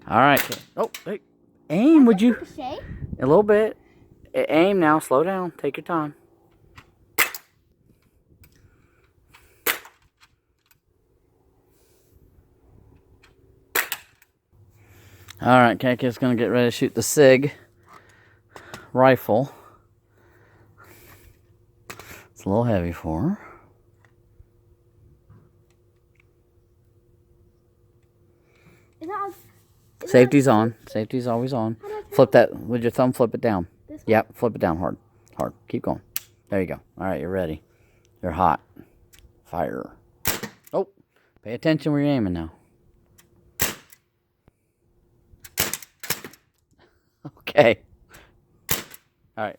All right. Oh, hey. Aim, would you? Ricochet? A little bit. Aim now. Slow down. Take your time. All right, Kaki's going to get ready to shoot the SIG rifle. It's a little heavy for her. Safety's on. Safety's always on. Flip that with your thumb. Flip it down. Yep, flip it down hard. Hard. Keep going. There you go. All right, you're ready. You're hot. Fire. Oh, pay attention where you're aiming now. Okay. All right.